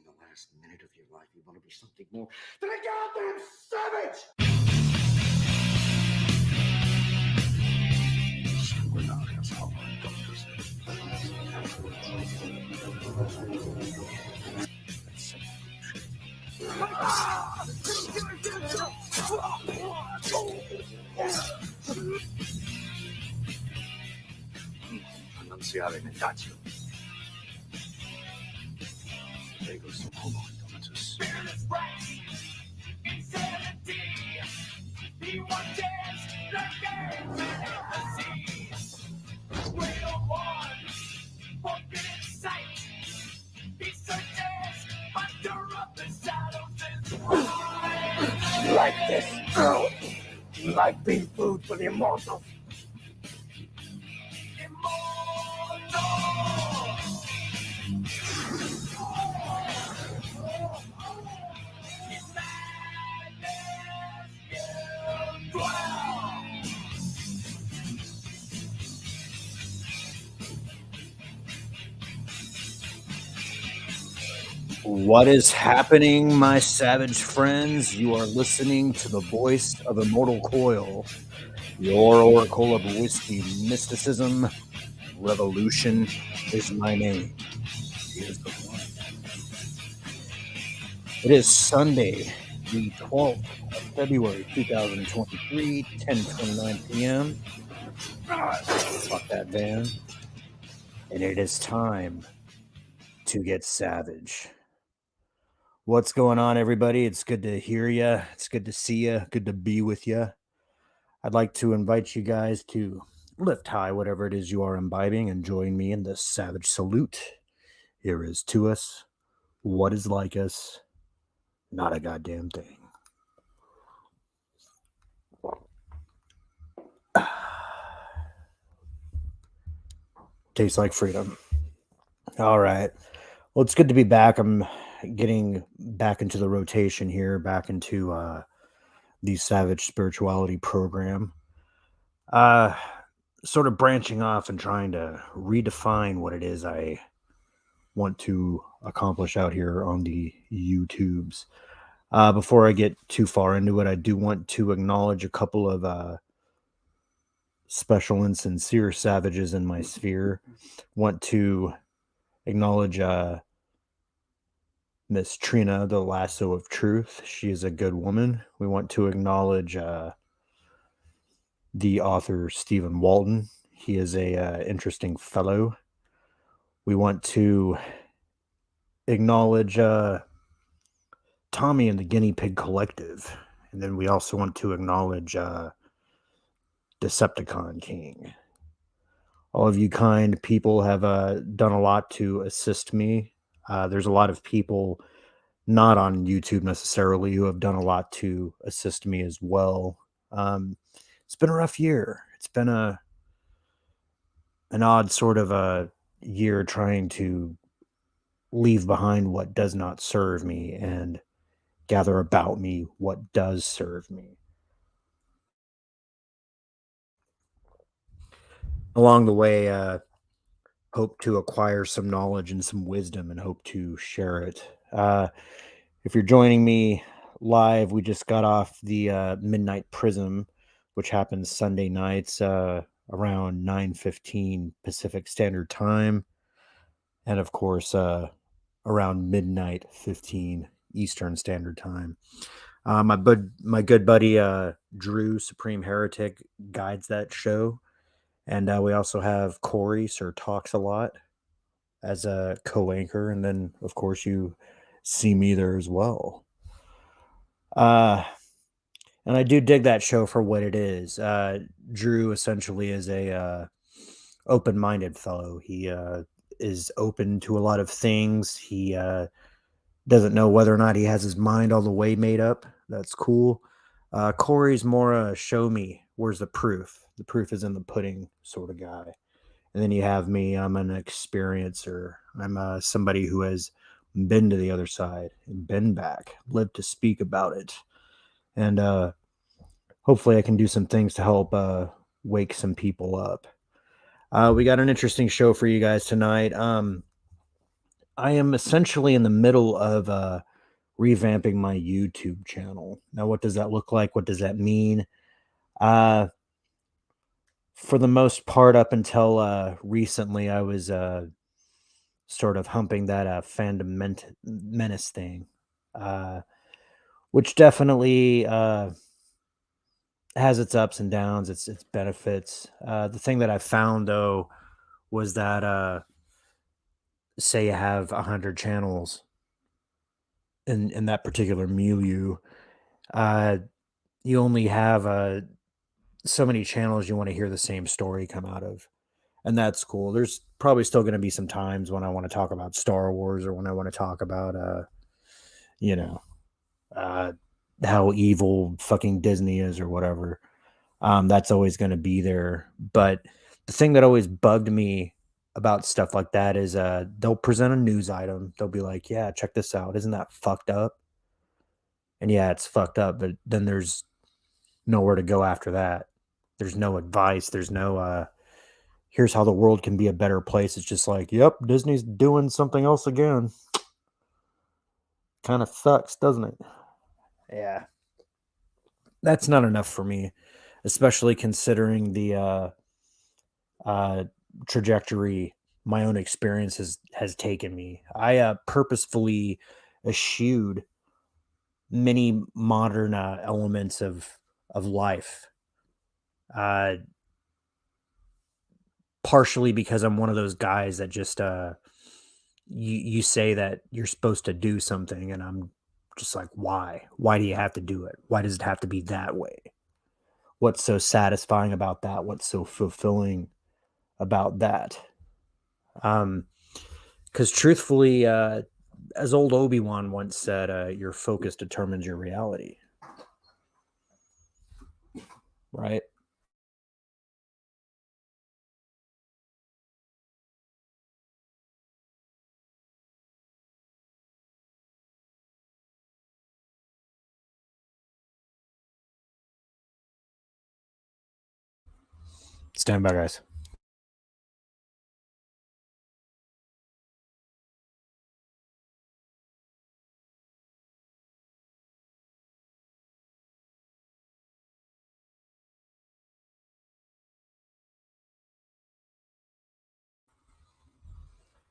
the last minute of your life, you want to be something more than a goddamn savage! We're not asshole doctors. Annunziare mendaggio. Prego, sono homo indultus. Like this, girl. Like being food for the immortals. What is happening, my savage friends? You are listening to the voice of Immortal Coil, your oracle of whiskey mysticism. Revolution is my name. Here's the one. It is Sunday, the 12th of February, 2023, 10:29 p.m. Fuck that van. And it is time to get savage. What's going on, everybody? It's good to hear you. It's good to see you. Good to be with you. I'd like to invite you guys to lift high whatever it is you are imbibing and join me in the savage salute. Here is to us what is like us, not a goddamn thing. Tastes like freedom. All right. Well, it's good to be back. I'm getting back into the rotation here, back into the Savage Spirituality program. Sort of branching off and trying to redefine what it is I want to accomplish out here on the YouTubes. Before I get too far into it, I do want to acknowledge a couple of special and sincere savages in my sphere. Want to acknowledge Miss Trina, the Lasso of Truth. She is a good woman. We want to acknowledge the author Stephen Walton. He is a interesting fellow. We want to acknowledge Tommy and the Guinea Pig Collective. And then we also want to acknowledge Decepticon King. All of you kind people have done a lot to assist me. There's a lot of people not on YouTube necessarily who have done a lot to assist me as well. It's been a rough year. It's been an odd sort of a year trying to leave behind what does not serve me and gather about me what does serve me. Along the way, hope to acquire some knowledge and some wisdom and hope to share it. If you're joining me live, we just got off the Midnight Prism, which happens Sunday nights around 9:15 Pacific Standard Time. And of course, around midnight 15 Eastern Standard Time. My good buddy Drew, Supreme Heretic, guides that show. And we also have Corey, Sir Talks a Lot, as a co-anchor. And then, of course, you see me there as well. And I do dig that show for what it is. Drew essentially is a open-minded fellow. He is open to a lot of things. He doesn't know whether or not he has his mind all the way made up. That's cool. Corey's more a show me. Where's the proof? The proof is in the pudding sort of guy. And then you have me. I'm an experiencer. I'm somebody who has been to the other side and been back, lived to speak about it. And hopefully I can do some things to help wake some people up. We got an interesting show for you guys tonight. I am essentially in the middle of revamping my YouTube channel. Now, what does that look like? What does that mean? Uh, for the most part, up until recently, I was sort of humping that menace thing, uh, which definitely has its ups and downs, its benefits. The thing that I found though was that say you have 100 channels in that particular milieu, uh, you only have so many channels you want to hear the same story come out of, and that's cool. There's probably still going to be some times when I want to talk about Star Wars or when I want to talk about you know uh, how evil fucking Disney is or whatever. That's always going to be there. But the thing that always bugged me about stuff like that is they'll present a news item. They'll be like, "Yeah, check this out. Isn't that fucked up?" And yeah, it's fucked up, but then there's nowhere to go after that. There's no advice. There's no here's how the world can be a better place. It's just like, "Yep, Disney's doing something else again." Kind of sucks, doesn't it? Yeah. That's not enough for me, especially considering the uh, trajectory my own experience has taken me. I purposefully eschewed many modern elements of life, uh, partially because I'm one of those guys that just you say that you're supposed to do something, and I'm just like, why? Why do you have to do it? Why does it have to be that way? What's so satisfying about that? What's so fulfilling about that? Um, because truthfully, as old Obi-Wan once said, your focus determines your reality, right? Stand by, guys.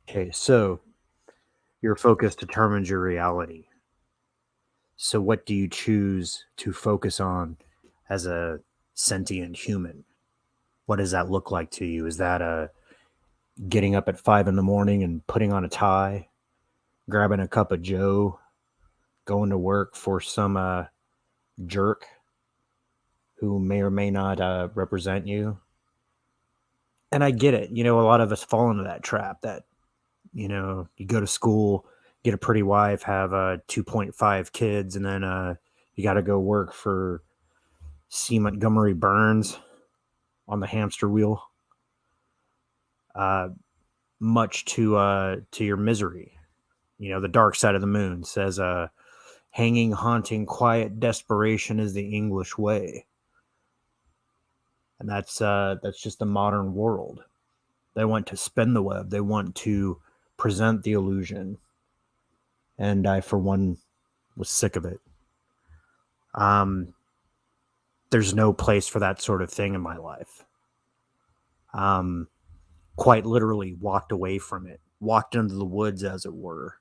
Okay, so your focus determines your reality. So what do you choose to focus on as a sentient human? What does that look like to you? Is that getting up at 5 in the morning and putting on a tie, grabbing a cup of Joe, going to work for some jerk who may or may not represent you? And I get it. A lot of us fall into that trap that, you go to school, get a pretty wife, have 2.5 kids, and then you got to go work for C. Montgomery Burns on the hamster wheel, uh, much to your misery. The dark side of the moon says, hanging, haunting, quiet desperation is the English way. And that's just the modern world. They want to spin the web. They want to present the illusion. And I, for one, was sick of it. Um, there's no place for that sort of thing in my life. Um, quite literally walked away from it, walked into the woods, as it were.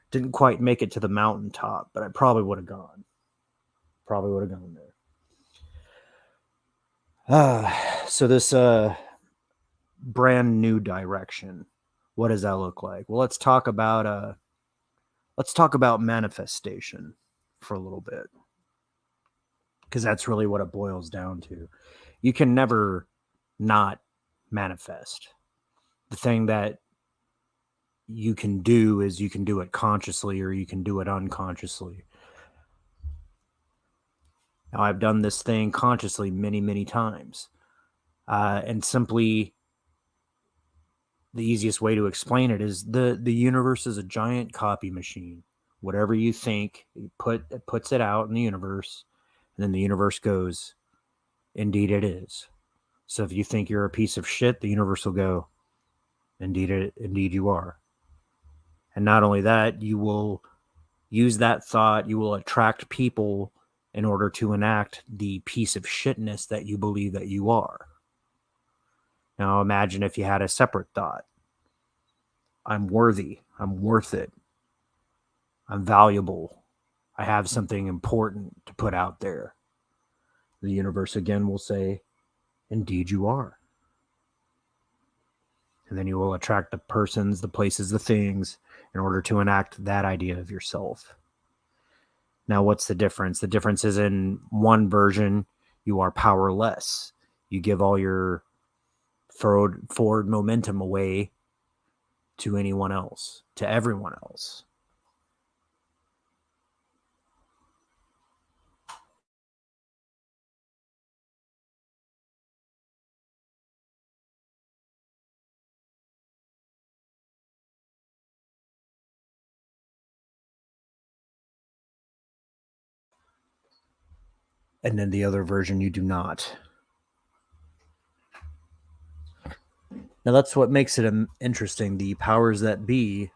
Didn't quite make it to the mountaintop, but I probably would have gone. Probably would have gone there. So this brand new direction. What does that look like? Well, let's talk about manifestation for a little bit, because that's really what it boils down to. You can never not manifest. The thing that you can do is you can do it consciously or you can do it unconsciously. Now, I've done this thing consciously many, many times. And simply, the easiest way to explain it is the universe is a giant copy machine. Whatever you think, it puts it out in the universe, and then the universe goes, indeed it is. So if you think you're a piece of shit, the universe will go, indeed you are. And not only that, you will use that thought, you will attract people in order to enact the piece of shitness that you believe that you are. Now imagine if you had a separate thought. I'm worthy. I'm worth it. I'm valuable. I have something important to put out there. The universe again will say, indeed you are. And then you will attract the persons, the places, the things in order to enact that idea of yourself. Now, what's the difference? The difference is in one version, you are powerless. You give all your forward momentum away to anyone else, to everyone else. And then the other version, you do not. Now, that's what makes it interesting. The powers that be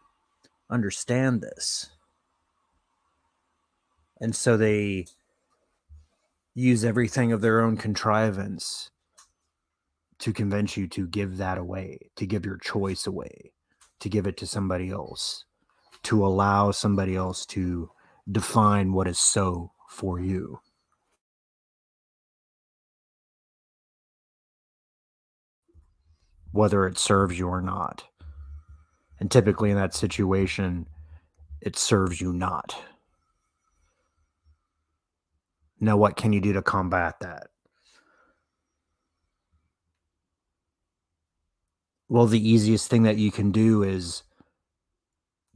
understand this. And so they use everything of their own contrivance to convince you to give that away, to give your choice away, to give it to somebody else, to allow somebody else to define what is so for you. Whether it serves you or not. And typically in that situation, it serves you not. Now, what can you do to combat that? Well, the easiest thing that you can do is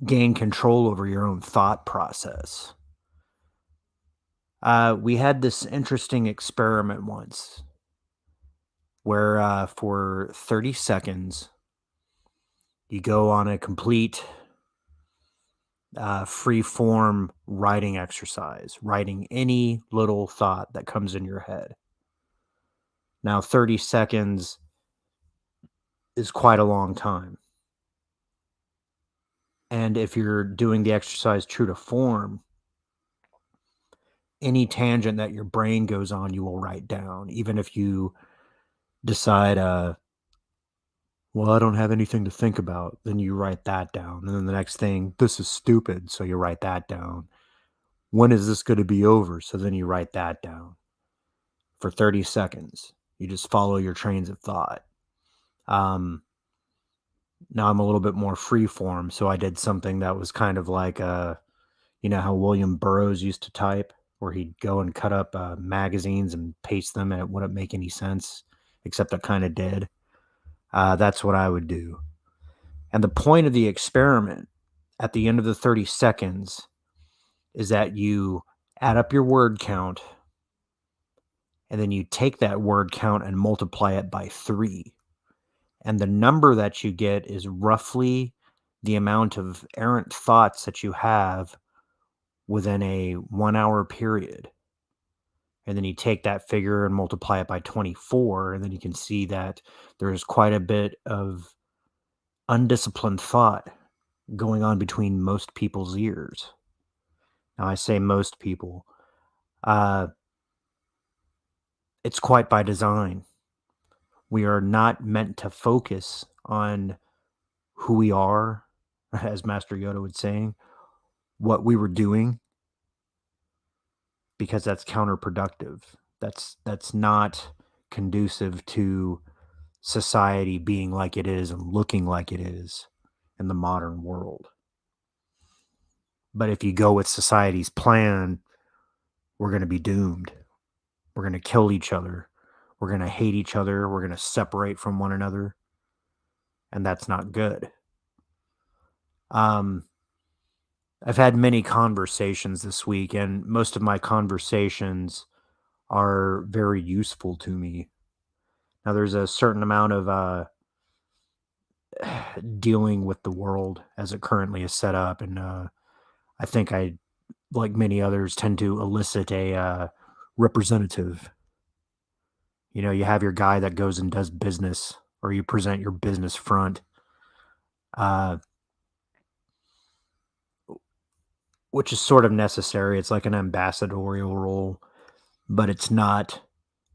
gain control over your own thought process. We had this interesting experiment once where for 30 seconds, you go on a complete free form writing exercise, writing any little thought that comes in your head. Now, 30 seconds is quite a long time. And if you're doing the exercise true to form, any tangent that your brain goes on, you will write down. Even if you decide, well, I don't have anything to think about, then you write that down. And then the next thing, this is stupid. So you write that down. When is this going to be over? So then you write that down for 30 seconds. You just follow your trains of thought. Now I'm a little bit more free form. So I did something that was kind of like, you know how William Burroughs used to type, where he'd go and cut up magazines and paste them, and it wouldn't make any sense, except it kind of did. That's what I would do. And the point of the experiment at the end of the 30 seconds is that you add up your word count, and then you take that word count and multiply it by 3. And the number that you get is roughly the amount of errant thoughts that you have within a 1 hour period. And then you take that figure and multiply it by 24, and then you can see that there's quite a bit of undisciplined thought going on between most people's ears. Now, I say most people. It's quite by design. We are not meant to focus on who we are, as Master Yoda would say, what we were doing, because that's counterproductive. That's not conducive to society being like it is and looking like it is in the modern world. But if you go with society's plan, we're going to be doomed. We're going to kill each other. We're going to hate each other. We're going to separate from one another. And that's not good. I've had many conversations this week, and most of my conversations are very useful to me. Now, there's a certain amount of dealing with the world as it currently is set up, and I think I, like many others, tend to elicit a representative. You know, you have your guy that goes and does business, or you present your business front. Uh, which is sort of necessary. It's like an ambassadorial role, but it's not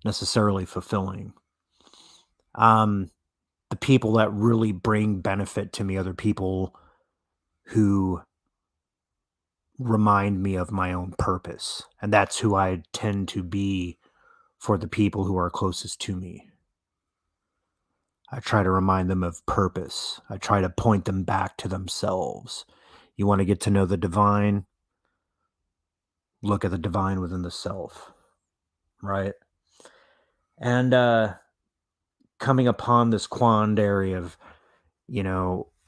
necessarily fulfilling. Um, the people that really bring benefit to me are the people who remind me of my own purpose, and that's who I tend to be for the people who are closest to me. I try to remind them of purpose. I try to point them back to themselves. You want to get to know the divine? Look at the divine within the self, right? And coming upon this quandary of,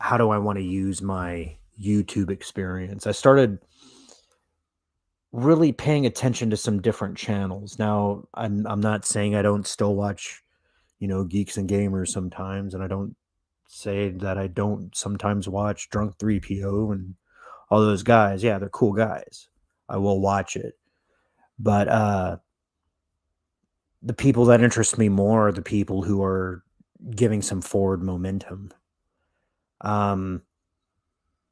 how do I want to use my YouTube experience? I started really paying attention to some different channels. Now, I'm not saying I don't still watch, Geeks and Gamers sometimes, and I don't say that I don't sometimes watch Drunk 3PO and all those guys. Yeah, they're cool guys. I will watch it. But the people that interest me more are the people who are giving some forward momentum. Um,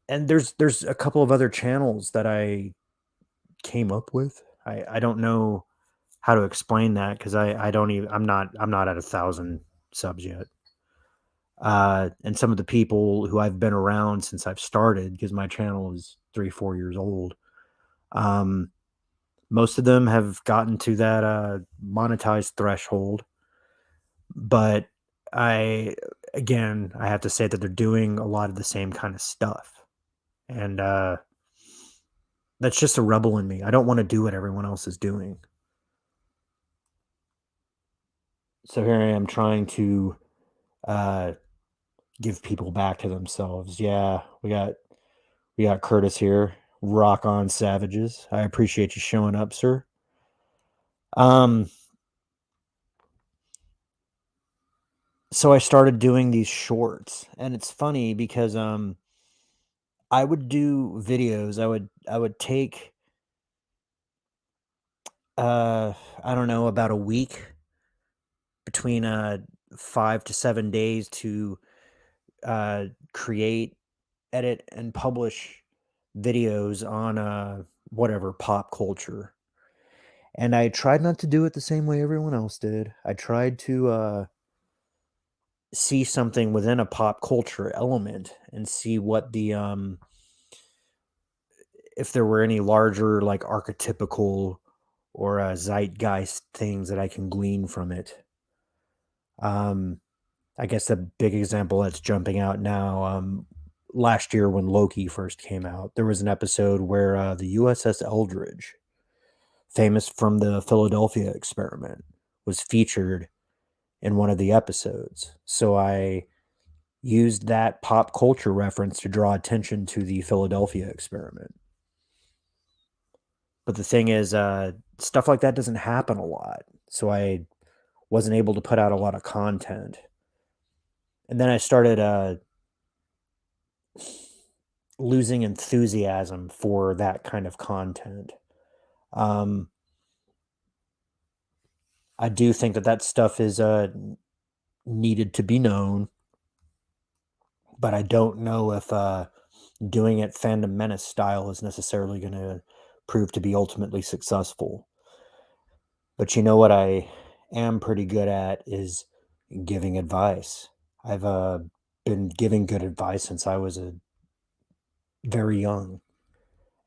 and there's a couple of other channels that I came up with. I don't know how to explain that because I don't even I'm not at 1,000 subs yet. And some of the people who I've been around since I've started, because my channel is 3-4 years old, um, most of them have gotten to that monetized threshold. But I I have to say that they're doing a lot of the same kind of stuff, and that's just a rebel in me. I don't want to do what everyone else is doing. So here I am trying to uh, give people back to themselves. Yeah, we got Curtis here. Rock on, savages. I appreciate you showing up, sir. Um, so I started doing these shorts, and it's funny because I would do videos. I would take I don't know, about a week, between 5 to 7 days to create, edit, and publish videos on whatever pop culture. And I tried not to do it the same way everyone else did. I tried to see something within a pop culture element and see what the if there were any larger, like, archetypical or zeitgeist things that I can glean from it. Um, I guess a big example that's jumping out now. Last year when Loki first came out, there was an episode where the USS Eldridge, famous from the Philadelphia experiment, was featured in one of the episodes. So I used that pop culture reference to draw attention to the Philadelphia experiment. But the thing is, stuff like that doesn't happen a lot. So I wasn't able to put out a lot of content. And then I started losing enthusiasm for that kind of content. Um, I do think that that stuff is needed to be known, but I don't know if doing it fandom menace style is necessarily going to prove to be ultimately successful. But you know what I am pretty good at is giving advice. I've been giving good advice since I was very young.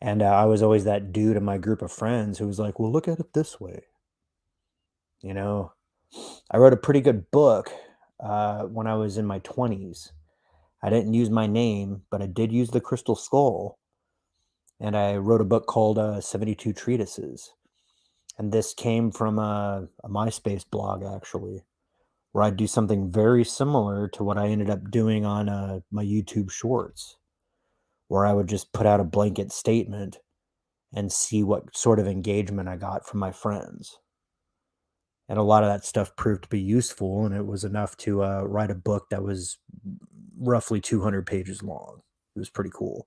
And I was always that dude in my group of friends who was like, well, look at it this way. You know, I wrote a pretty good book when I was in my 20s. I didn't use my name, but I did use the Crystal Skull. And I wrote a book called 72 Treatises. And this came from a MySpace blog, actually, where I do something very similar to what I ended up doing on my YouTube shorts, where I would just put out a blanket statement and see what sort of engagement I got from my friends. And a lot of that stuff proved to be useful, and it was enough to write a book that was roughly 200 pages long. It was pretty cool.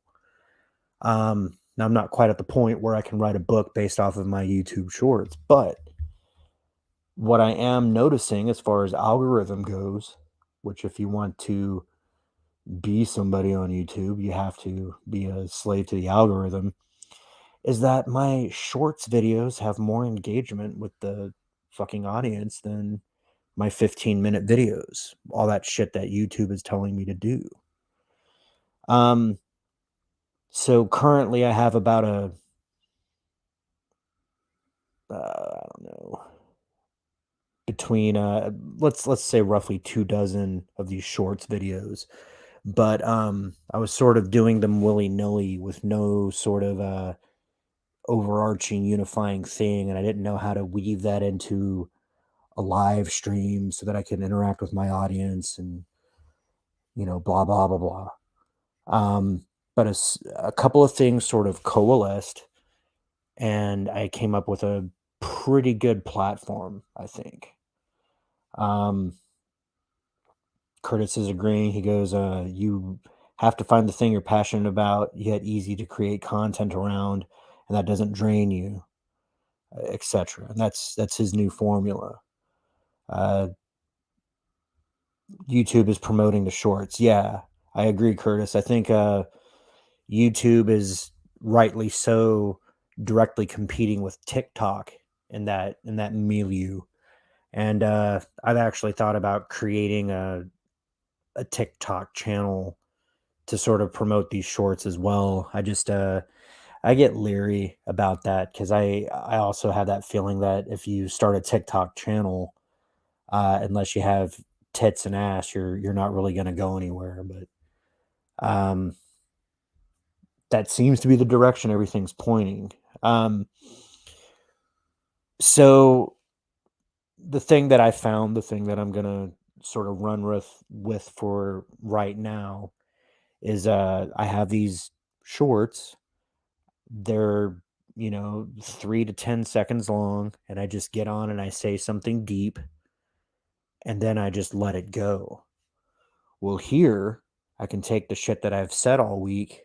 Now I'm not quite at the point where I can write a book based off of my YouTube shorts, but what I am noticing as far as algorithm goes, which if you want to be somebody on YouTube, you have to be a slave to the algorithm. is that my shorts videos have more engagement with the fucking audience than my 15-minute videos, all that shit that YouTube is telling me to do. So currently I have about I don't know, between let's say roughly 2 dozen of these shorts videos. But I was sort of doing them willy-nilly with no sort of overarching unifying thing, and I didn't know how to weave that into a live stream so that I can interact with my audience and blah blah blah blah. But a couple of things sort of coalesced, and I came up with a pretty good platform, I think. Curtis is agreeing. He goes, you have to find the thing you're passionate about, yet easy to create content around, and that doesn't drain you, etc. And that's his new formula. YouTube is promoting the shorts. Yeah, I agree, Curtis. I think YouTube is rightly so directly competing with TikTok in that milieu. And I've actually thought about creating a TikTok channel to sort of promote these shorts as well. I get leery about that because I also have that feeling that if you start a TikTok channel, unless you have tits and ass, you're not really going to go anywhere. But um, that seems to be the direction everything's pointing. Um, so the thing that I found, the thing that I'm gonna sort of run with for right now is I have these shorts. They're 3 to 10 seconds long, and I just get on and I say something deep, and then I just let it go. Well, here I can take the shit that I've said all week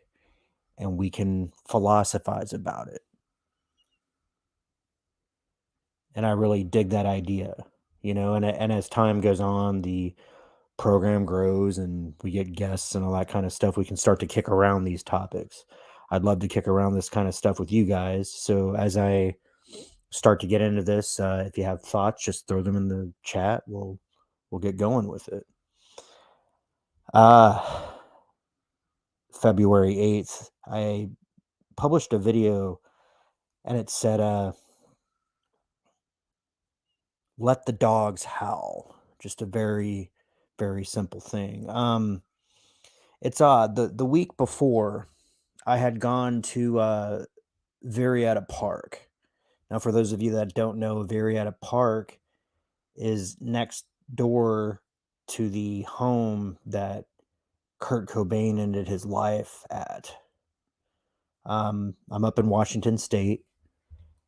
and we can philosophize about it. And I really dig that idea, and as time goes on, the program grows and we get guests and all that kind of stuff, we can start to kick around these topics. I'd love to kick around this kind of stuff with you guys. So as I start to get into this, if you have thoughts, just throw them in the chat. We'll get going with it. Uh February 8th, I published a video and it said let the dogs howl. Just a very, very simple thing. It's odd. The week before, I had gone to Verietta Park. Now, for those of you that don't know, Verietta Park is next door to the home that Kurt Cobain ended his life at. I'm up in Washington State,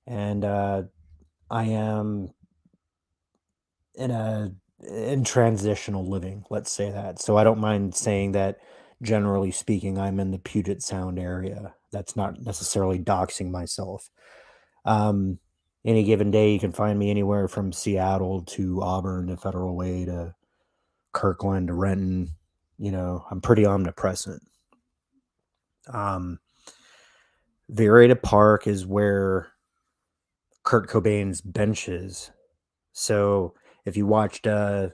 and I am in transitional living, let's say that. So I don't mind saying that, generally speaking, I'm in the Puget Sound area. That's not necessarily doxing myself. Um, any given day, you can find me anywhere from Seattle to Auburn to Federal Way to Kirkland to Renton. I'm pretty omnipresent. Verietta Park is where Kurt Cobain's bench is. So if you watched MTV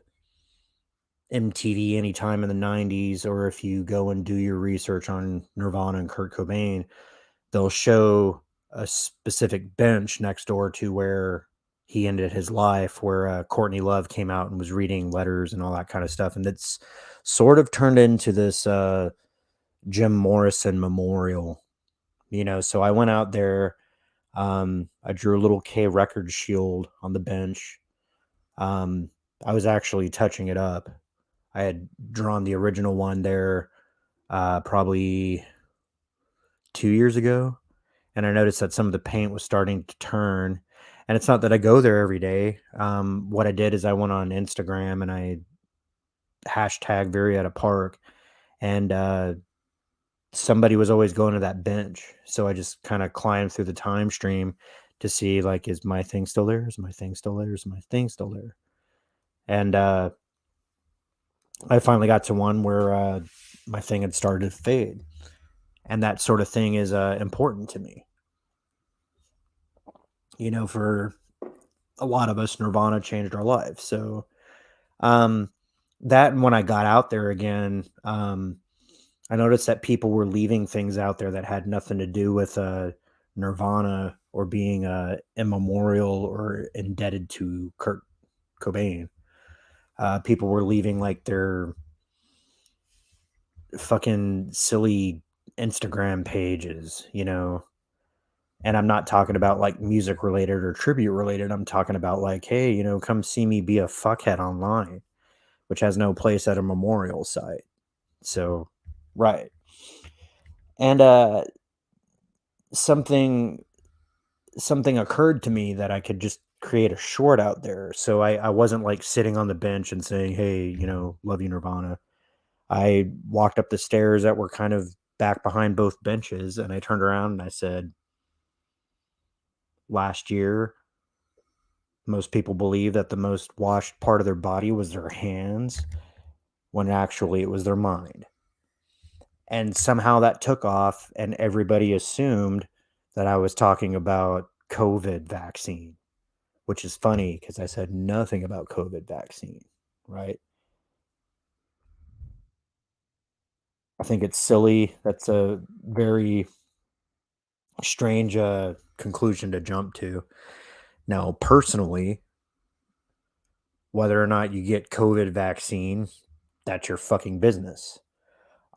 anytime in the 90s, or if you go and do your research on Nirvana and Kurt Cobain, they'll show a specific bench next door to where he ended his life, where Courtney Love came out and was reading letters and all that kind of stuff. And it's sort of turned into this Jim Morrison memorial, so I went out there. I drew a little K record shield on the bench. I was actually touching it up. I had drawn the original one there probably 2 years ago, and I noticed that some of the paint was starting to turn. And it's not that I go there every day. What I did is I went on Instagram and I hashtag Verietta Park, and somebody was always going to that bench. So I just kind of climbed through the time stream to see, like, is my thing still there? Is my thing still there? Is my thing still there? And I finally got to one where my thing had started to fade. And that sort of thing is important to me. For a lot of us, Nirvana changed our lives. So, um, that and when I got out there again, I noticed that people were leaving things out there that had nothing to do with Nirvana or being immemorial or indebted to Kurt Cobain. People were leaving like their fucking silly Instagram pages. And I'm not talking about like music related or tribute related. I'm talking about like, hey, come see me be a fuckhead online, which has no place at a memorial site. So, right. And something something occurred to me that I could just create a short out there. So I wasn't like sitting on the bench and saying, hey, love you, Nirvana. I walked up the stairs that were kind of back behind both benches, and I turned around and I said, last year, most people believe that the most washed part of their body was their hands, when actually it was their mind. And somehow that took off, and everybody assumed that I was talking about COVID vaccine, which is funny because I said nothing about COVID vaccine, right? I think it's silly. That's a very strange conclusion to jump to. Now, personally, whether or not you get COVID vaccine, that's your fucking business.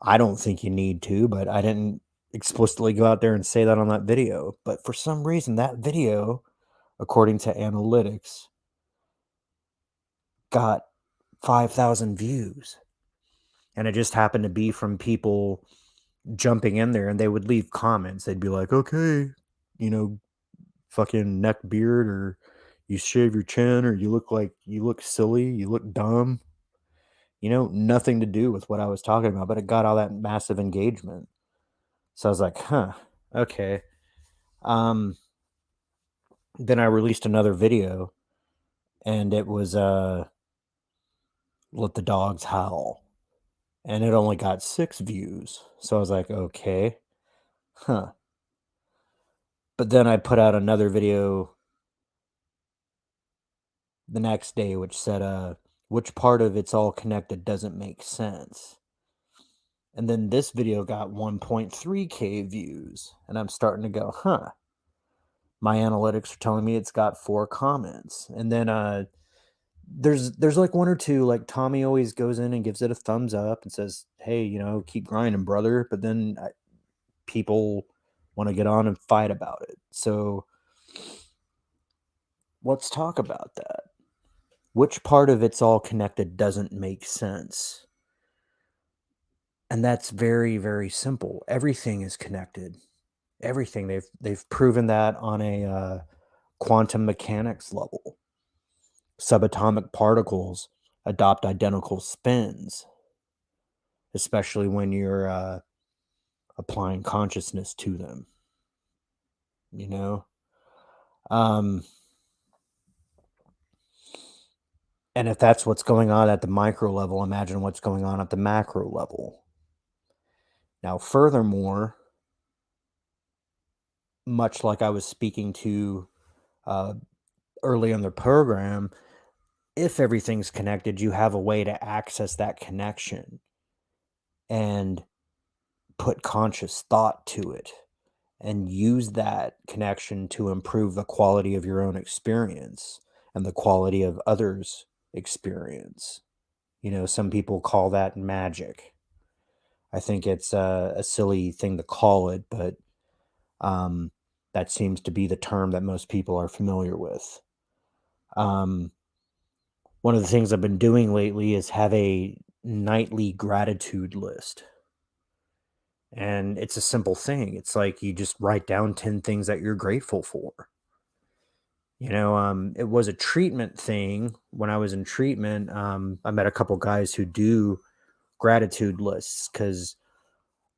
I don't think you need to, but I didn't explicitly go out there and say that on that video. But for some reason, that video, according to analytics, got 5,000 views. And it just happened to be from people jumping in there, and they would leave comments. They'd be like, okay, you know, fucking neck beard, or you shave your chin, or you look silly, you look dumb. Nothing to do with what I was talking about, but it got all that massive engagement. So I was like, huh, okay. Um, then I released another video, and it was let the dogs howl. And it only got 6 views. So I was like, okay, huh. But then I put out another video the next day, which said, which part of it's all connected doesn't make sense. And then this video got 1.3K views. And I'm starting to go, huh. My analytics are telling me it's got 4 comments. And then there's like one or two, like Tommy always goes in and gives it a thumbs up and says, hey, keep grinding, brother. But then people want to get on and fight about it. So let's talk about that. Which part of it's all connected doesn't make sense? And that's very, very simple. Everything is connected. Everything. They've proven that on a quantum mechanics level. Subatomic particles adopt identical spins, especially when you're applying consciousness to them. You know, um, and if that's what's going on at the micro level, imagine what's going on at the macro level. Now, furthermore, much like I was speaking to uh, early in the program, if everything's connected, you have a way to access that connection and put conscious thought to it and use that connection to improve the quality of your own experience and the quality of others' experience. Some people call that magic. I think it's a silly thing to call it, but um, that seems to be the term that most people are familiar with. Um, One of the things I've been doing lately is have a nightly gratitude list. And it's a simple thing. It's like you just write down 10 things that you're grateful for. It was a treatment thing. When I was in treatment, I met a couple guys who do gratitude lists because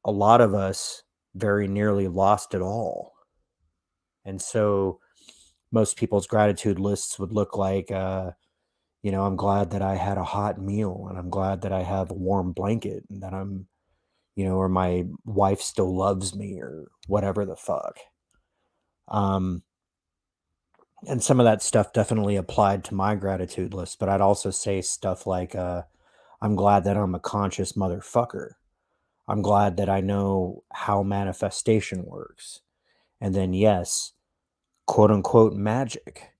a lot of us very nearly lost it all. And so most people's gratitude lists would look like, I'm glad that I had a hot meal, and I'm glad that I have a warm blanket, and that or my wife still loves me, or whatever the fuck. Um, And some of that stuff definitely applied to my gratitude list, but I'd also say stuff like, I'm glad that I'm a conscious motherfucker. I'm glad that I know how manifestation works. And then, yes, quote unquote magic.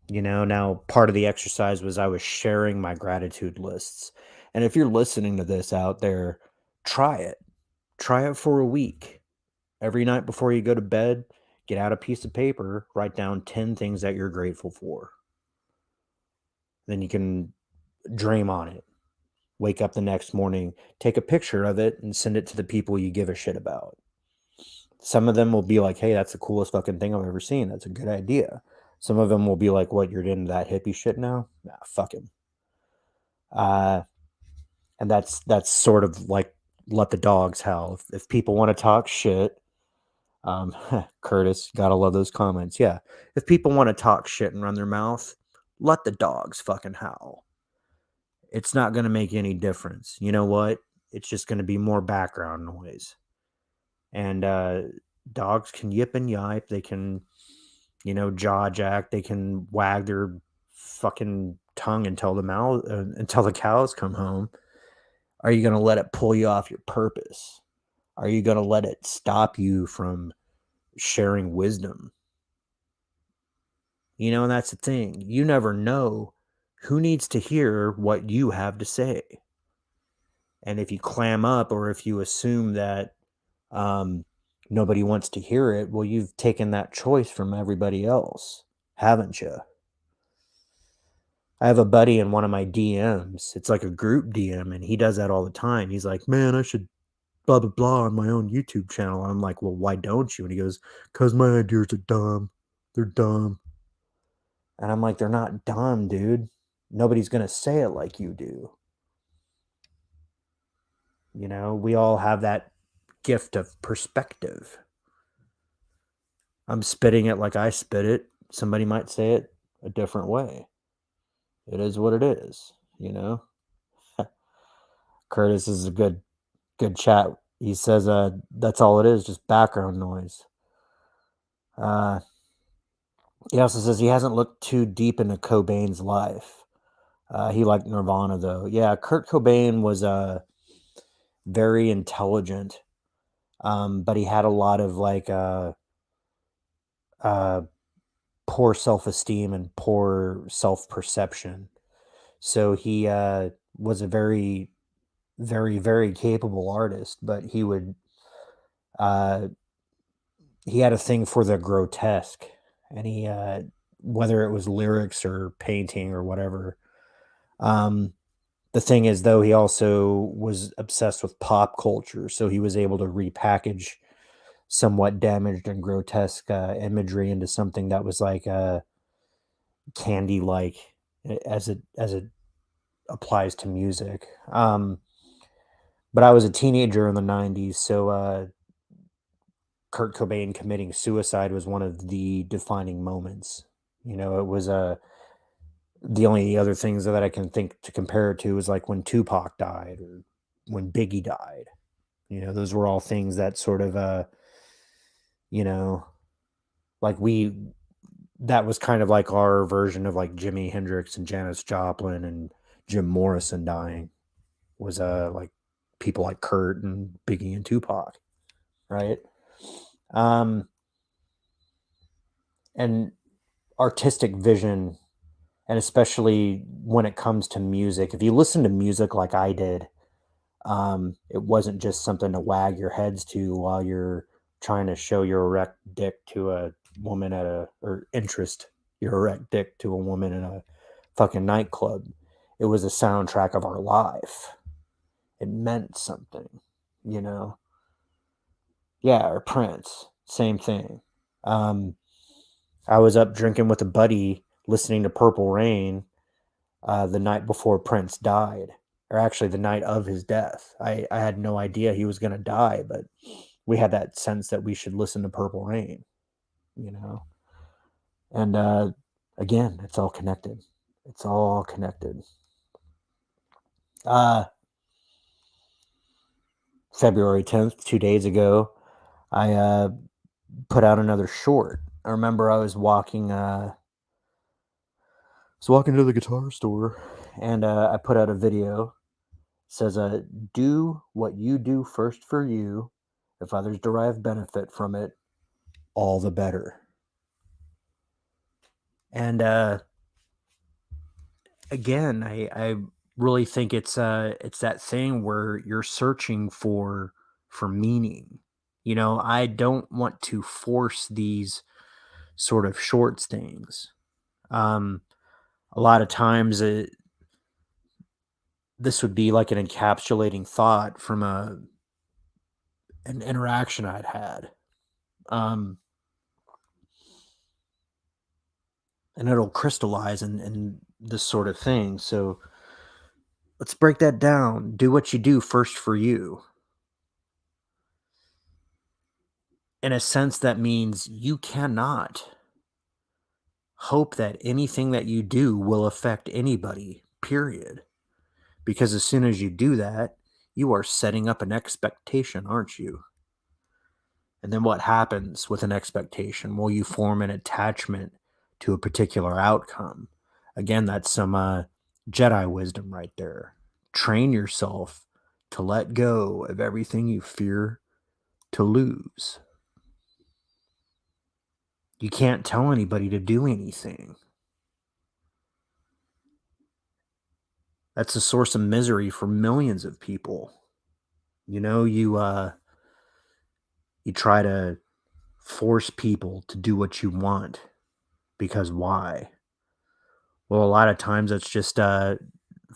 Now part of the exercise was I was sharing my gratitude lists. And if you're listening to this out there, try it. Try it for a week. Every night before you go to bed, get out a piece of paper, write down 10 things that you're grateful for. Then you can dream on it. Wake up the next morning, take a picture of it, and send it to the people you give a shit about. Some of them will be like, hey, that's the coolest fucking thing I've ever seen. That's a good idea. Some of them will be like, what, you're into that hippie shit now? Nah, fuck him. And that's sort of like let the dogs howl. If people want to talk shit, Curtis, gotta love those comments. Yeah. If people want to talk shit and run their mouth, let the dogs fucking howl. It's not going to make any difference. You know what? It's just going to be more background noise. And dogs can yip and yipe. They can, jaw jack. They can wag their fucking tongue until the cows come home. Are you going to let it pull you off your purpose? Are you going to let it stop you from sharing wisdom? And that's the thing. You never know who needs to hear what you have to say. And if you clam up or if you assume that nobody wants to hear it, well, you've taken that choice from everybody else, haven't you? I have a buddy in one of my DMs. It's like a group DM, and he does that all the time. He's like, man, I should blah, blah, blah on my own YouTube channel. And I'm like, well, why don't you? And he goes, because my ideas are dumb. They're dumb. And I'm like, they're not dumb, dude. Nobody's going to say it like you do. We all have that gift of perspective. I'm spitting it like I spit it. Somebody might say it a different way. It is what it is, Curtis is a good chat. He says that's all it is, just background noise. He also says he hasn't looked too deep into Cobain's life. He liked Nirvana though. Yeah, Kurt Cobain was very intelligent, but he had a lot of like poor self-esteem and poor self-perception. So he was a very, very, very capable artist, but he had a thing for the grotesque, and he whether it was lyrics or painting or whatever. The thing is, though, he also was obsessed with pop culture, so he was able to repackage somewhat damaged and grotesque imagery into something that was like candy like as it applies to music. But I was a teenager in the 90s, so Kurt Cobain committing suicide was one of the defining moments. It was the only other things that I can think to compare it to was like when Tupac died or when Biggie died. Those were all things that sort of like that was kind of like our version of like Jimi Hendrix and Janis Joplin and Jim Morrison dying was like people like Kurt and Biggie and Tupac, right? And artistic vision, and especially when it comes to music, if you listen to music like I did, it wasn't just something to wag your heads to while you're trying to show your erect dick to a woman or interest your erect dick to a woman in a fucking nightclub. It was a soundtrack of our life. It meant something, Yeah, or Prince, same thing. I was up drinking with a buddy listening to Purple Rain the night before Prince died, or actually the night of his death. I had no idea he was going to die, but we had that sense that we should listen to Purple Rain, And again, it's all connected. It's all connected. February 10th, 2 days ago, I put out another short. I remember I was walking to the guitar store, and I put out a video. It says, do what you do first for you. If others derive benefit from it, all the better. And again, I really think it's that thing where you're searching for meaning. I don't want to force these sort of short things. Um, a lot of times, this would be like an encapsulating thought from an interaction I'd had. Um, and it'll crystallize in this sort of thing. So let's break that down. Do what you do first for you. In a sense, that means you cannot hope that anything that you do will affect anybody, period. Because as soon as you do that, you are setting up an expectation, aren't you? And then what happens with an expectation? Well, you form an attachment to a particular outcome. Again, that's some Jedi wisdom right there. Train yourself to let go of everything you fear to lose. You can't tell anybody to do anything. That's a source of misery for millions of people. You try to force people to do what you want because why? Well, a lot of times it's just for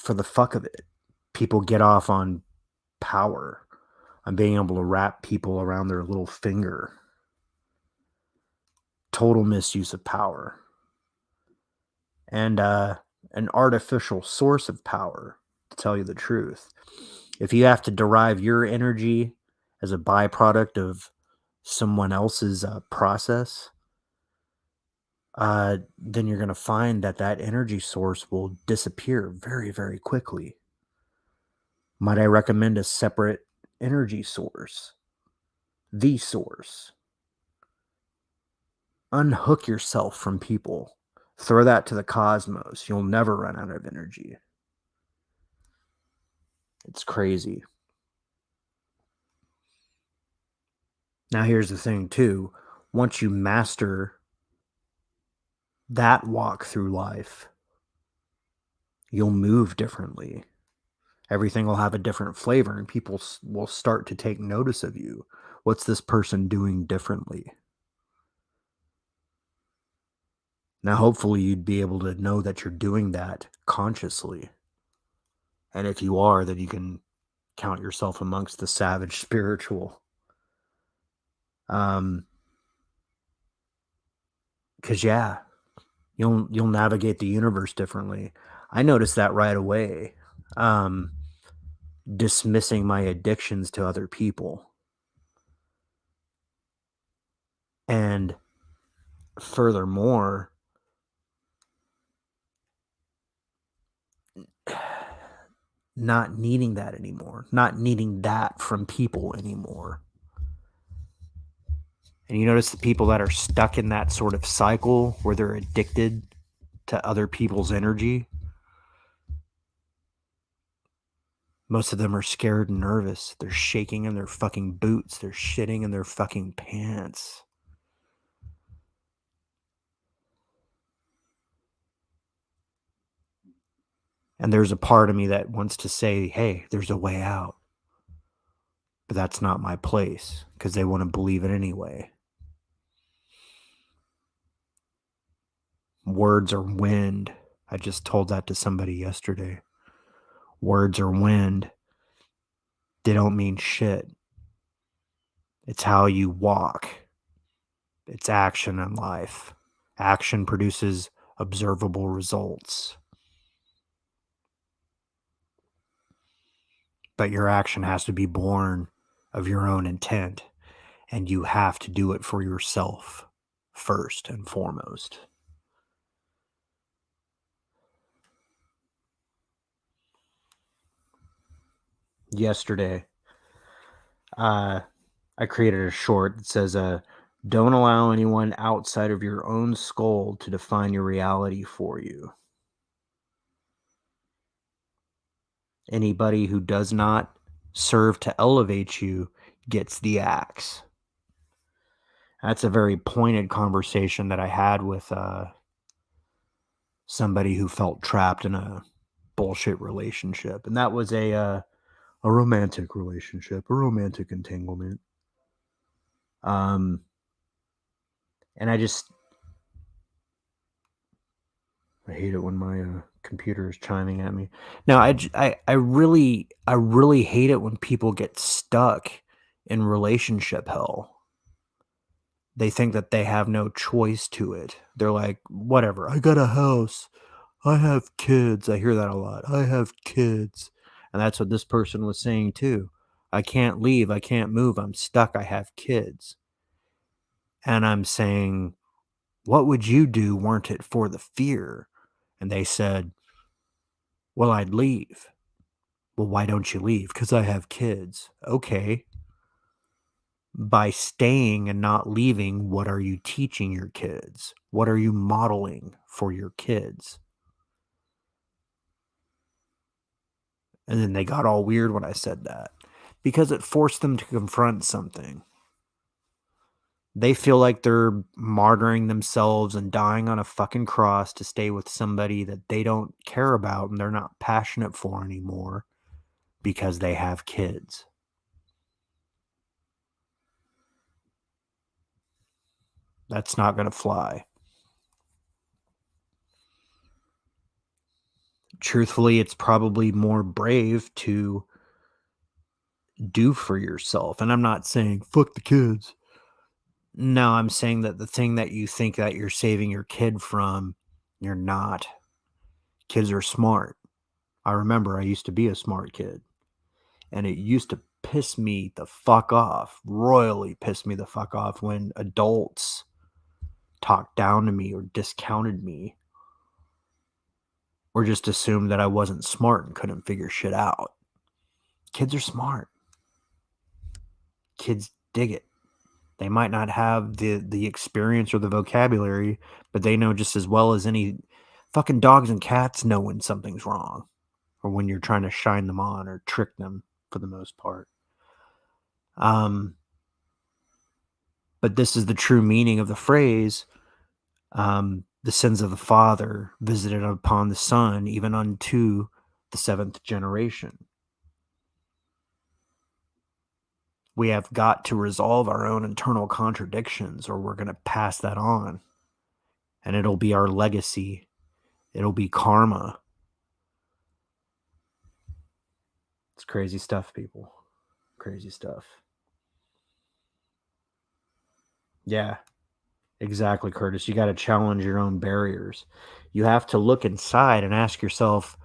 the fuck of it. People get off on power, on being able to wrap people around their little finger. Total misuse of power. And an artificial source of power, to tell you the truth. If you have to derive your energy as a byproduct of someone else's process, then you're going to find that energy source will disappear very, very quickly. Might I recommend a separate energy source? The source. Unhook yourself from people. Throw that to the cosmos. You'll never run out of energy. It's crazy. Now, here's the thing, too. Once you master that walk through life, you'll move differently. Everything will have a different flavor, and people will start to take notice of you. What's this person doing differently? Now, hopefully, you'd be able to know that you're doing that consciously. And if you are, then you can count yourself amongst the savage spiritual. Because you'll navigate the universe differently. I noticed that right away. Dismissing my addictions to other people. And furthermore, not needing that anymore, not needing that from people anymore. And you notice the people that are stuck in that sort of cycle where they're addicted to other people's energy, most of them are scared and nervous. They're shaking in their fucking boots. They're shitting in their fucking pants. And there's a part of me that wants to say, hey, there's a way out. But that's not my place because they want to believe it anyway. Words are wind. I just told that to somebody yesterday. Words are wind. They don't mean shit. It's how you walk. It's action in life. Action produces observable results. But your action has to be born of your own intent, and you have to do it for yourself first and foremost. Yesterday, I created a short that says, Don't allow anyone outside of your own skull to define your reality for you. Anybody who does not serve to elevate you gets the axe. That's a very pointed conversation that I had with somebody who felt trapped in a bullshit relationship, and that was a romantic relationship, a romantic entanglement. And I hate it when my computer is chiming at me. Now, I really hate it when people get stuck in relationship hell. They think that they have no choice to it. They're like, whatever, I got a house, I have kids. I hear that a lot. I have kids. And that's what this person was saying too. I can't leave. I can't move. I'm stuck. I have kids. And I'm saying, what would you do weren't it for the fear? And they said, well, I'd leave. Well, why don't you leave? Because I have kids. Okay. By staying and not leaving, what are you teaching your kids? What are you modeling for your kids? And then they got all weird when I said that because it forced them to confront something. They feel like they're martyring themselves and dying on a fucking cross to stay with somebody that they don't care about and they're not passionate for anymore because they have kids. That's not going to fly. Truthfully, it's probably more brave to do for yourself. And I'm not saying fuck the kids. No, I'm saying that the thing that you think that you're saving your kid from, you're not. Kids are smart. I remember I used to be a smart kid. And it used to piss me the fuck off, royally piss me the fuck off when adults talked down to me or discounted me or just assumed that I wasn't smart and couldn't figure shit out. Kids are smart. Kids dig it. They might not have the experience or the vocabulary, but they know just as well as any fucking dogs and cats know when something's wrong or when you're trying to shine them on or trick them for the most part. But this is the true meaning of the phrase, the sins of the father visited upon the son, even unto the seventh generation. We have got to resolve our own internal contradictions or we're going to pass that on. And it'll be our legacy. It'll be karma. It's crazy stuff, people. Crazy stuff. Yeah, exactly, Curtis. You got to challenge your own barriers. You have to look inside and ask yourself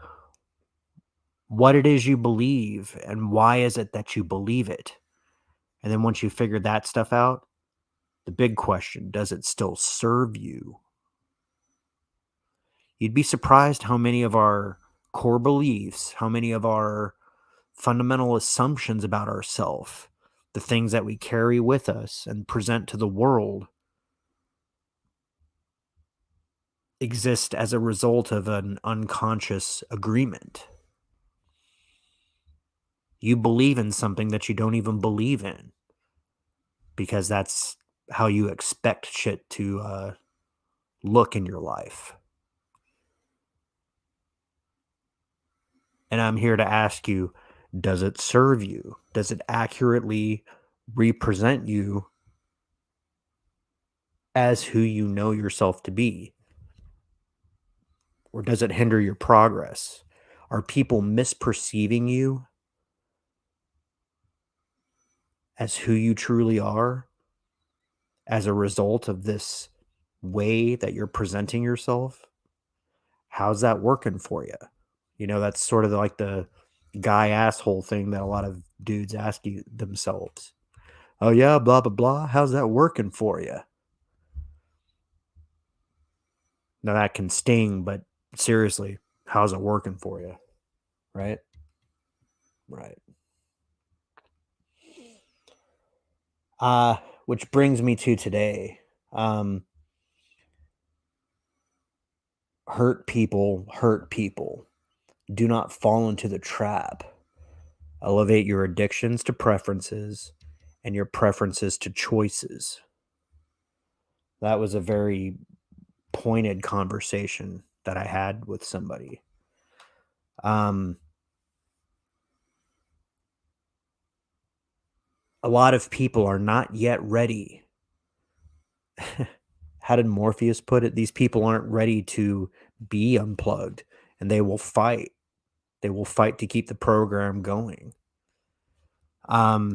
what it is you believe and why is it that you believe it. And then once you figure that stuff out, the big question, does it still serve you? You'd be surprised how many of our core beliefs, how many of our fundamental assumptions about ourselves, the things that we carry with us and present to the world, exist as a result of an unconscious agreement. You believe in something that you don't even believe in because that's how you expect shit to look in your life. And I'm here to ask you, does it serve you? Does it accurately represent you as who you know yourself to be? Or does it hinder your progress? Are people misperceiving you as who you truly are as a result of this way that you're presenting yourself? How's that working for you? You know, that's sort of like the guy asshole thing that a lot of dudes ask you themselves. Oh yeah, blah blah blah. How's that working for you? Now that can sting, but seriously, how's it working for you? Right? Right. which brings me to today. Hurt people hurt people. Do not fall into the trap. Elevate your addictions to preferences and your preferences to choices. That was a very pointed conversation that I had with somebody. A lot of people are not yet ready. How did Morpheus put it? These people aren't ready to be unplugged, and they will fight. They will fight to keep the program going. Now,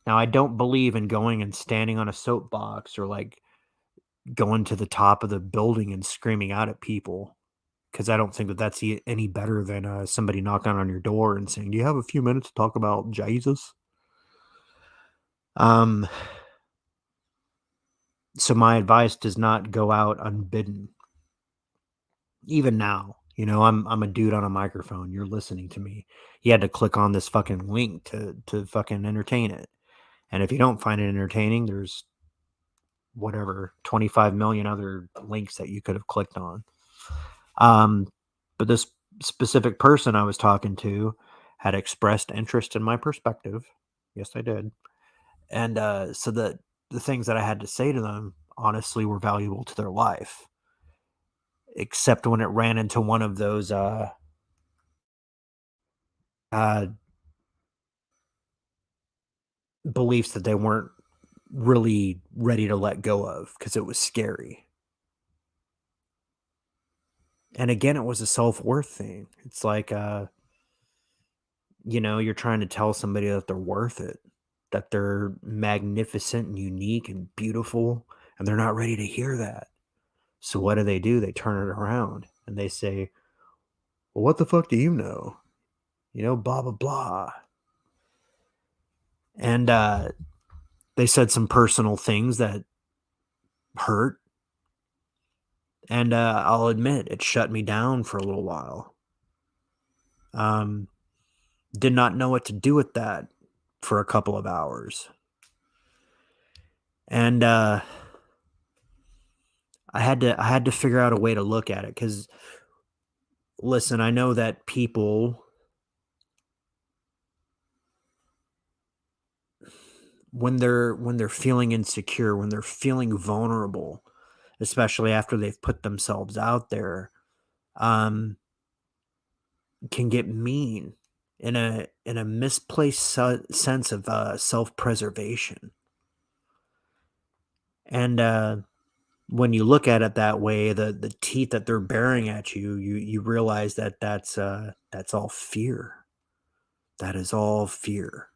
I don't believe in going and standing on a soapbox or like going to the top of the building and screaming out at people, because I don't think that that's any better than somebody knocking on your door and saying, "Do you have a few minutes to talk about Jesus?" So my advice does not go out unbidden. Even now, I'm a dude on a microphone. You're listening to me. You had to click on this fucking link to fucking entertain it. And if you don't find it entertaining, there's whatever 25 million other links that you could have clicked on. But this specific person I was talking to had expressed interest in my perspective. Yes, I did. And so the things that I had to say to them honestly were valuable to their life, except when it ran into one of those beliefs that they weren't really ready to let go of because it was scary. And again, it was a self-worth thing. It's like, you're trying to tell somebody that they're worth it, that they're magnificent and unique and beautiful, and they're not ready to hear that. So what do? They turn it around and they say, "Well, what the fuck do you know? Blah, blah, blah." And they said some personal things that hurt. And I'll admit, it shut me down for a little while. Did not know what to do with that for a couple of hours. And I had to figure out a way to look at it, because listen, I know that people, when they're feeling insecure, when they're feeling vulnerable, especially after they've put themselves out there, can get mean in a misplaced sense of self-preservation. And when you look at it that way, the teeth that they're bearing at you realize that that's all fear. That is all fear.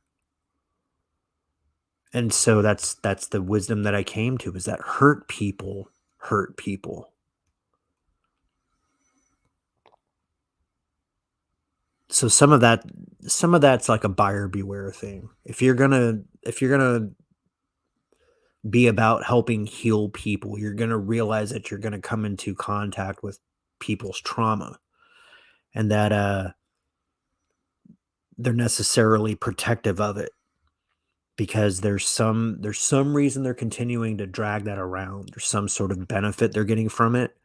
And so that's the wisdom that I came to, is that hurt people hurt people. So some of that's like a buyer beware thing. If you're gonna be about helping heal people, you're gonna realize that you're gonna come into contact with people's trauma, and that they're necessarily protective of it, because there's some reason they're continuing to drag that around. There's some sort of benefit they're getting from it,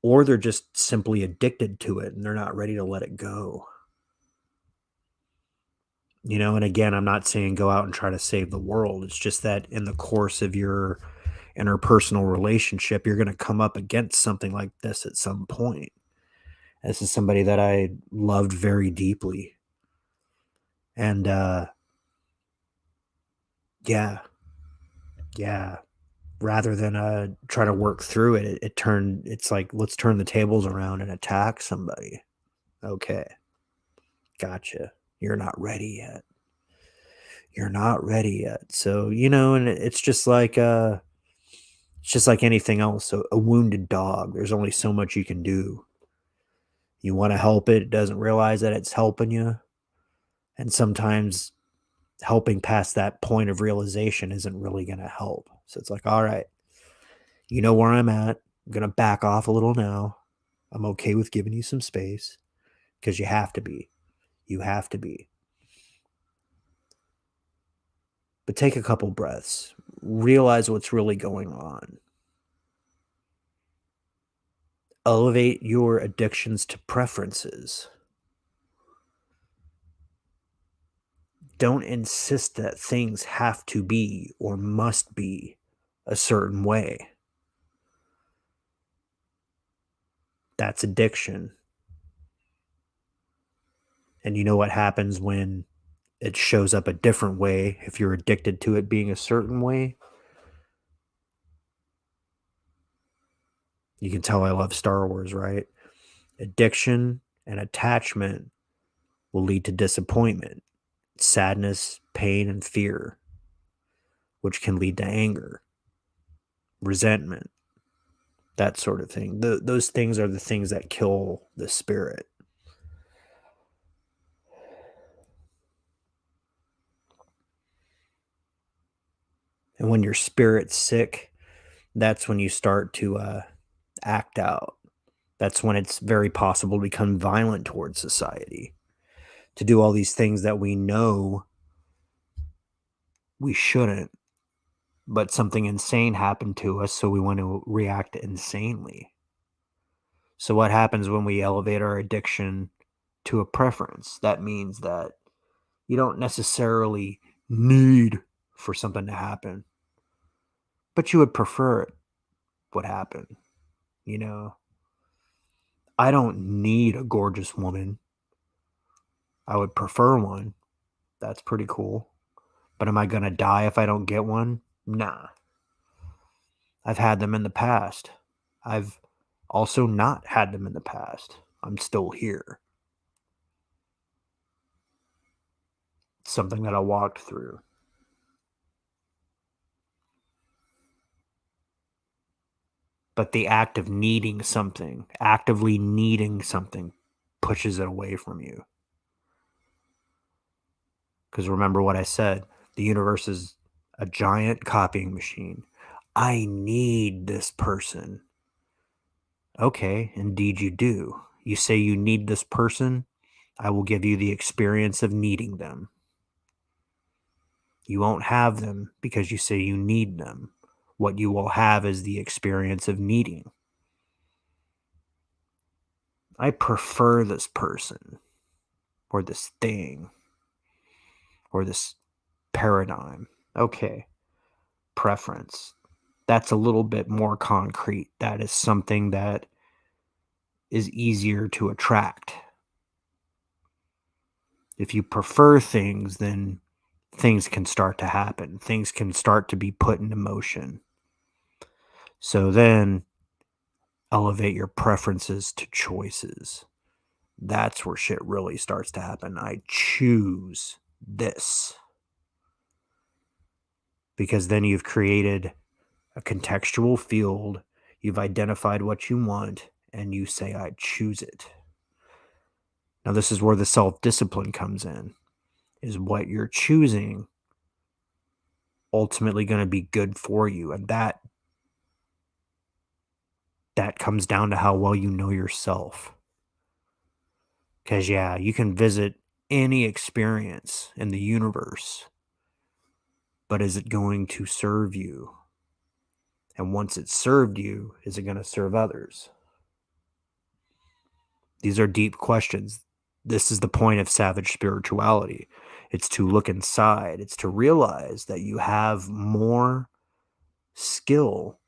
or they're just simply addicted to it and they're not ready to let it go. And again, I'm not saying go out and try to save the world. It's just that in the course of your interpersonal relationship, you're going to come up against something like this at some point. This is somebody that I loved very deeply. And yeah, yeah. Rather than try to work through it, it's like, let's turn the tables around and attack somebody. Okay, gotcha. You're not ready yet. You're not ready yet. So, and it's just like anything else. A wounded dog, there's only so much you can do. You want to help it doesn't realize that it's helping you. And sometimes helping past that point of realization isn't really going to help. So it's like, all right, you know where I'm at. I'm going to back off a little now. I'm okay with giving you some space, because you have to be. You have to be. But take a couple breaths. realize what's really going on. Elevate your addictions to preferences. Don't insist that things have to be or must be a certain way. That's addiction. And you know what happens when it shows up a different way if you're addicted to it being a certain way? You can tell I love Star Wars, right? Addiction and attachment will lead to disappointment, sadness, pain, and fear, which can lead to anger, resentment, that sort of thing. Those things are the things that kill the spirit. And when your spirit's sick, that's when you start to act out. That's when it's very possible to become violent towards society, to do all these things that we know we shouldn't, but something insane happened to us, so we want to react insanely. So, what happens when we elevate our addiction to a preference? That means that you don't necessarily need for something to happen, but you would prefer it would happen. You know, I don't need a gorgeous woman. I would prefer one. That's pretty cool. But am I going to die if I don't get one? Nah. I've had them in the past. I've also not had them in the past. I'm still here. It's something that I walked through. But the act of needing something, actively needing something, pushes it away from you. Because remember what I said, the universe is a giant copying machine. I need this person. Okay, indeed you do. You say you need this person, I will give you the experience of needing them. You won't have them because you say you need them. What you will have is the experience of needing. I prefer this person, or this thing, or this paradigm. Okay, preference. That's a little bit more concrete. That is something that is easier to attract. If you prefer things, then things can start to happen. Things can start to be put into motion. So then elevate your preferences to choices. That's where shit really starts to happen. I choose this. Because then you've created a contextual field, you've identified what you want, and you say, I choose it. Now, this is where the self-discipline comes in. Is what you're choosing ultimately going to be good for you? And that comes down to how well you know yourself. Because, yeah, you can visit any experience in the universe, but is it going to serve you? And once it's served you, is it going to serve others? These are deep questions. This is the point of savage spirituality. It's to look inside. It's to realize that you have more skill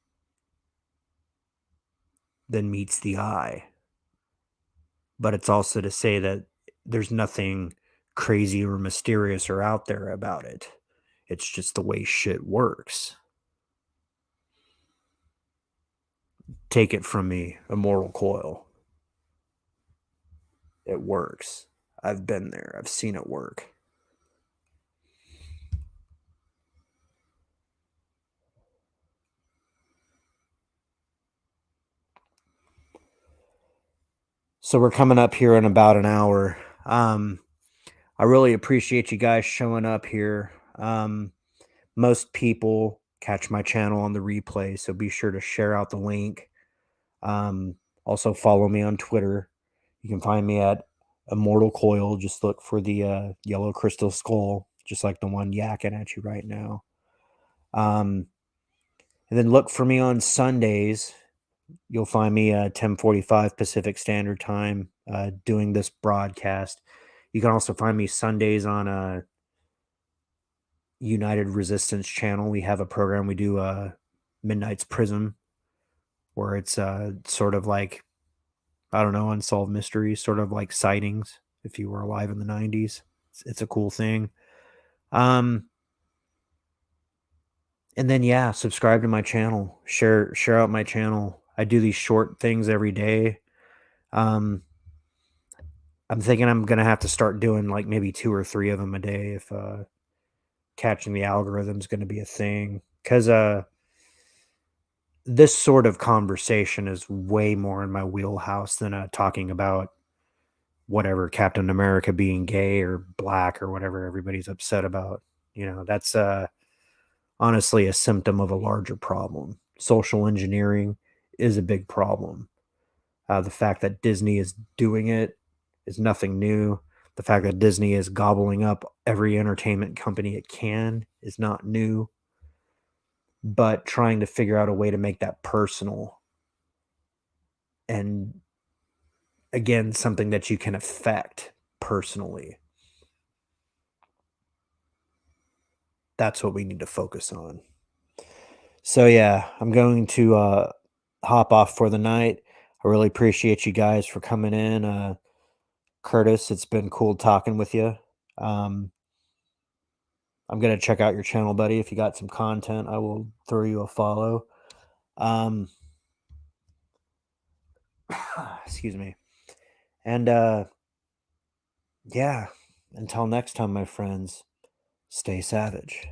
than meets the eye. But it's also to say that there's nothing crazy or mysterious or out there about it. It's just the way shit works. Take it from me, Immortal Coil. It works. I've been there. I've seen it work. So we're coming up here in about an hour. I really appreciate you guys showing up here. Most people catch my channel on the replay, so be sure to share out the link. Also follow me on Twitter. You can find me at Immortal Coil. Just look for the yellow crystal skull, just like the one yakking at you right now. And then look for me on Sundays. You'll find me 10:45 Pacific Standard Time doing this broadcast. You can also find me Sundays on United Resistance channel. We have a program we do, Midnight's Prism, where it's sort of like, I don't know, unsolved mysteries, sort of like sightings. If you were alive in the 90s, it's a cool thing. And then yeah, subscribe to my channel. Share out my channel. I do these short things every day. Um, I'm thinking I'm gonna have to start doing like maybe 2 or 3 of them a day if catching the algorithm is gonna be a thing. Because this sort of conversation is way more in my wheelhouse than talking about whatever, Captain America being gay or black or whatever everybody's upset about. That's honestly a symptom of a larger problem. Social engineering is a big problem. The fact that Disney is doing it is nothing new. The fact that Disney is gobbling up every entertainment company it can is not new. But trying to figure out a way to make that personal and, again, something that you can affect personally. That's what we need to focus on. So yeah, I'm going to hop off for the night. I really appreciate you guys for coming in. Curtis, it's been cool talking with you. Um, I'm gonna check out your channel, buddy. If you got some content, I will throw you a follow. Um, excuse me. And yeah, until next time, my friends, stay savage.